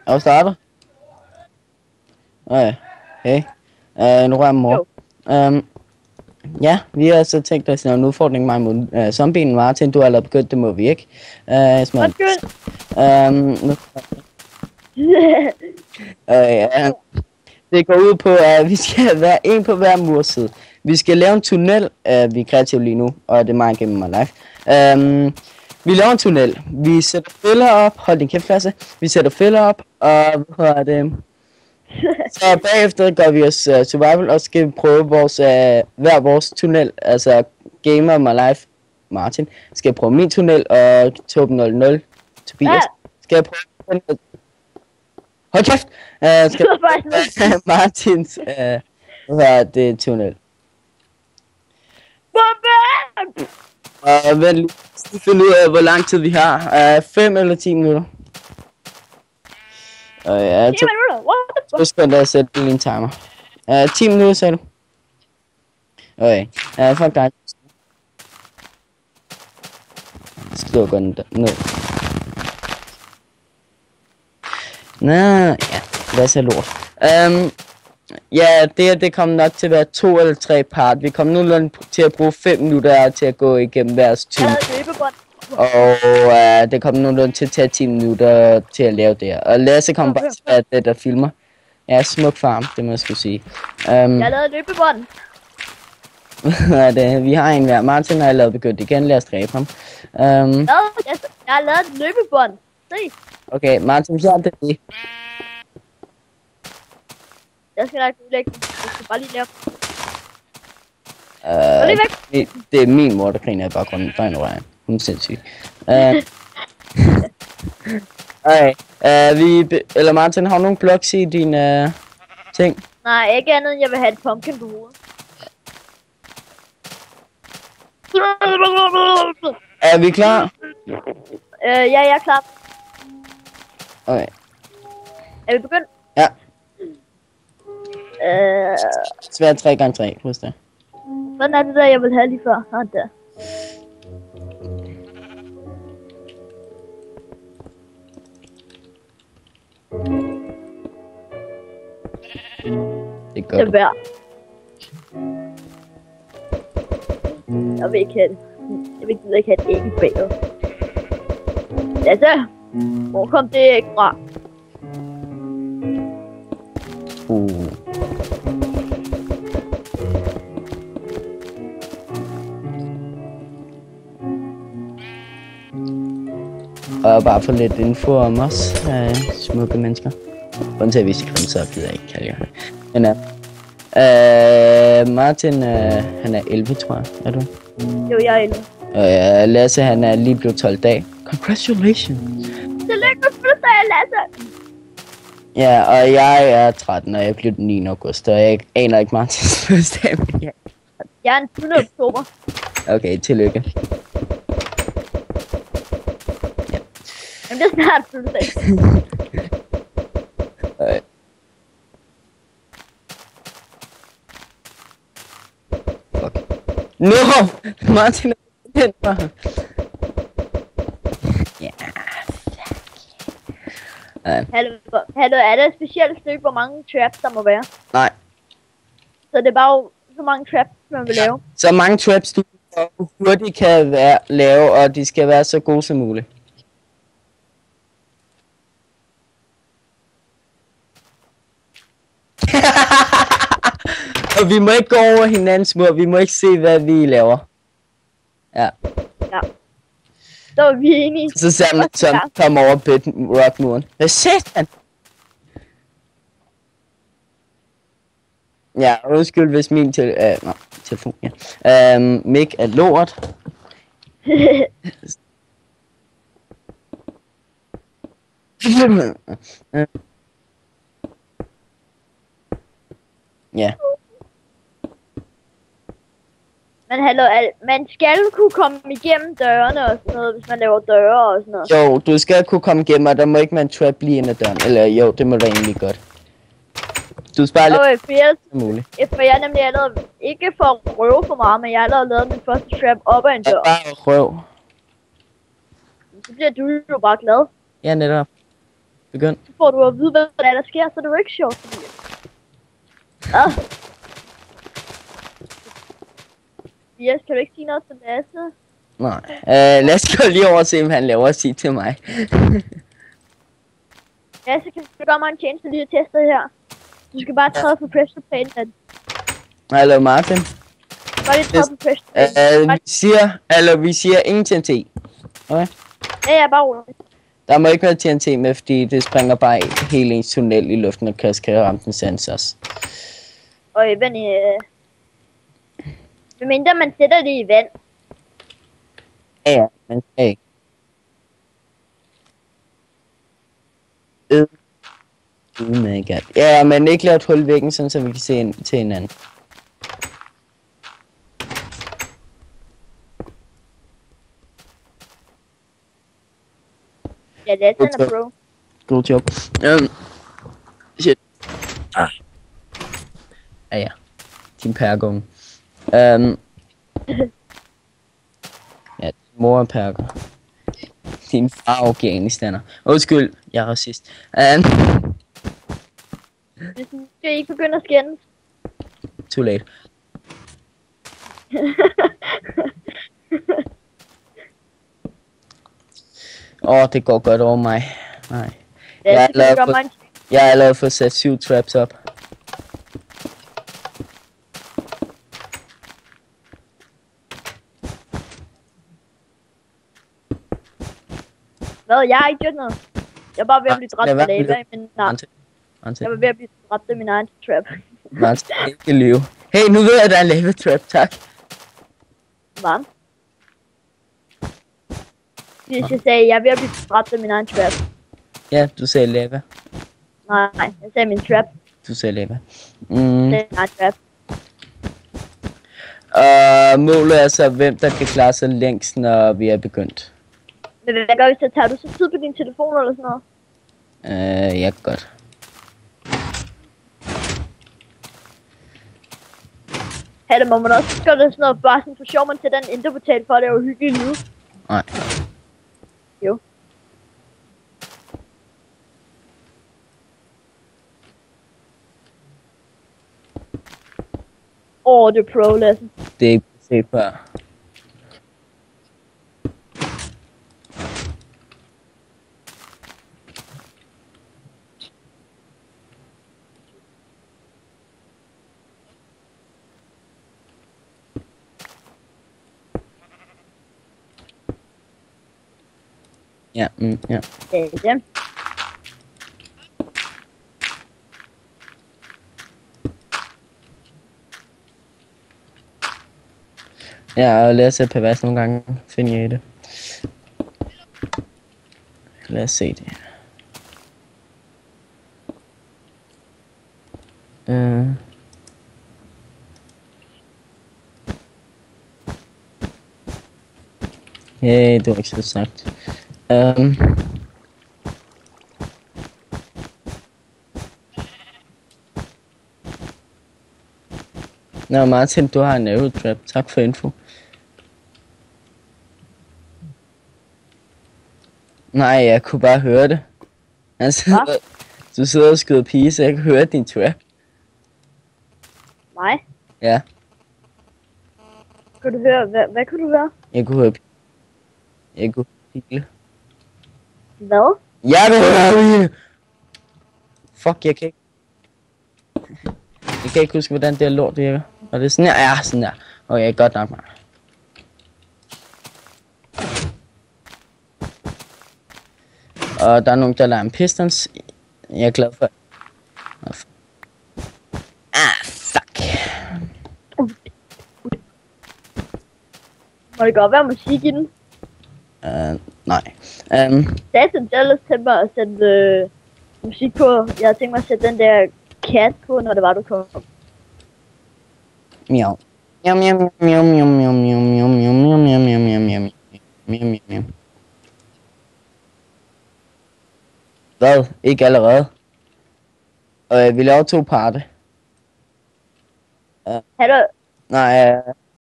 Er du startet? Okay. Hey. Nu rører jeg mor. Ja, vi har så tænkt os en udfordring mig mod zombien Martin. Du har allerede begyndt, det må vi ikke. Det går ud på, at vi skal være en på hver murside. Vi skal lave en tunnel. Vi er kreative lige nu, og det er meget gennem mig live. Vi laver en tunnel. Vi sætter fælder op. Hold din kæft, Lasse. Vi sætter fælder op, og så bagefter gør vi os survival, og skal vi prøve hver vores tunnel. Altså gamer my life Martin skal prøve min tunnel, og Torben 00 Tobias skal jeg prøve. Hold kæft! Skal Martins det tunnel. Og vent lige, skal finde ud af hvor lang tid vi har. 5 eller 10 minutter. Og ja, 10 minutter? What? Så skal jeg sætte en timer. 10 minutter, sagde du? Okay. Fuck dig. Skriver godt ned. Nå, ja. Lad os have lort. Ja, det kommer nok til at være 2 eller 3 part. Vi kommer nu til at bruge 5 minutter til at gå igennem deres tur. Og det kommer nu til at tage 10 minutter til at lave det her. Og Lasse kommer bare til at være det, der filmer. Ja, smuk farm, det må jeg skulle sige. Jeg har lavet løbebånd. Vi har en hver. Martin har lavet begyndt igen. Lad os dræbe ham. Jeg har lavet et løbebånd. Se. Okay, Martin, så er det det. Jeg skal nok udlægge den. Jeg skal bare lige lave det er min mor, der griner i baggrunden. Der ignorerer jeg. Hun er sindssyg. Okay. Eller Martin, har du nogle blocks i dine ting? Nej, ikke andet end jeg vil have et pumpkin på hovedet. Er vi klar? Ja, jeg er klar. Okay. Er vi begyndt? Ja. Svært 3x3, husk det. Hvordan er det der, jeg vil have lige før? Sådan der. Det er godt. Det er værd. Jeg vil ikke have det. Jeg vil ikke have et æg i bagud. Lasse! Hvor kom det æg fra? Og bare få lidt info om os, smukke mennesker. Undtagen hvis I kommer så gider jeg ikke kalde jer. Men Martin, han er 11, tror jeg. Er du? Jo, jeg er 11. Og Lasse, han er lige blevet 12 dage. Congratulations! Tillykke med fødselsdag, Lasse! Ja, og jeg er 13, og jeg blev den 9. august, og jeg aner ikke Martins fødselsdag, men jeg er den 20. oktober. Okay, tillykke. Ja. Jamen, det er snart fødselsdag. Fuck. No! Martin er den for. Ja, Hallo, er det et specielt stykke, hvor mange traps der må være? Nej. Så det er bare så mange traps, man vil lave? Så mange traps, du hurtigt kan lave, og de skal være så gode som muligt. Og vi må ikke gå over hinandens mur, vi må ikke se, hvad vi laver. Ja. Ja. Så er vi enige. Så ser man, som kommer over bedrock-muren. Hvad satan? Ja, undskyld, hvis min telefon, ja. Mic er lort. Ja. Men hallo, man skal kunne komme igennem dørene og sådan noget, hvis man laver døre og sådan noget. Jo, du skal kunne komme igennem, og der må ikke man trap lige ind ad døren. Eller jo, det må da egentlig godt. Du sparer lidt muligt. For jeg er nemlig allerede, ikke for at røve for meget, men jeg har allerede lavet min første trap op ad en dør. Bare røv. Så bliver du jo bare glad. Ja, netop. Begynd. Så får du at vide, hvad der er, der sker, så det er jo ikke sjovt, fordi... Yes, kan du ikke sige noget til Lasse? Nej. Lasse gå lige over og se, om han laver at sige til mig. Lasse, kan du gøre mig en tjeneste lige at teste det her? Du skal bare træde på press to play. Hallo Martin. Bare lige træde på press to play. Vi siger ingen TNT. Okay? Ja, bare roligt. Der må ikke være TNT med, fordi det springer bare hele ens tunnel i luften og kan ramme den sensors. Og vent medmindre man sætter det i vand. Ja, men ikke. Oh my god. Ja, men ikke lave et hul i væggen, sådan så vi kan se ind til hinanden. Ja, det er sådan, bro. Good job. Shit. Ja. Din pergung. Ja, mor er perker. Din far er afghanistaner. Undskyld, jeg er racist. Hvis du skal ikke begynde at skændes. Too late. Det går godt over mig. Nej. Jeg er allerede for sat 7 traps op. Hvad? Jeg har ikke gjort noget. Jeg er bare ved at blive dræbt af lava i min navn. Jeg var ved at blive dræbt af min egen trap. Martin, ikke lyve. Hey, nu ved jeg, at der er en lava trap, tak. Hvad? Hvis jeg sagde, jeg er ved at blive dræbt af min egen trap. Ja, du sagde lava. Nej, jeg sagde min trap. Du sagde lava. Det er min egen trap. Målet er så, hvem der kan klare sig længst, når vi er begyndt. Men hvad gør vi så? Tager du så tid på din telefon eller sådan noget? Ja, godt. Det må man også gøre det sådan noget, bare sådan for sjov, man sætter en enderportal for at lave hyggeligt lyd. Nej. Jo. Det er pro, Lasse. Det er ikke set før. Ja, ja. Det er det. Ja, og lad os se pervers nogle gange. Find jeg i det. Lad os se det. Hey, det var ikke så sagt. Nå, Martin, du har en arrow trap. Tak for info. Nej, jeg kunne bare høre det. Altså, du sidder og skyder pige, så jeg kan høre din trap. Mig? Ja. Kunne du høre? Hvad kunne du høre? Jeg kunne høre pile. Hvad? Jeg kan høre pile! Fuck, jeg kan ikke huske, hvordan det her lort virker. Og det er sådan her. Ja, sådan der. Okay, godt nok, man. Og der er nogen, der lader en pistons. Jeg er glad for. Fuck. Må det godt være musik i den? Nej. Satan Dallas tænkte mig at sætte musik på. Jeg havde tænkt mig at sætte den der cat på, når det var, du kom. Miau. Miau, miau, miau, miau, miau, miau, miau, miau, miau, miau, miau, miau, miau, miau, miau, miau. Hvad? Ikke allerede? Vi laver 2 parter. Hallo? Nej,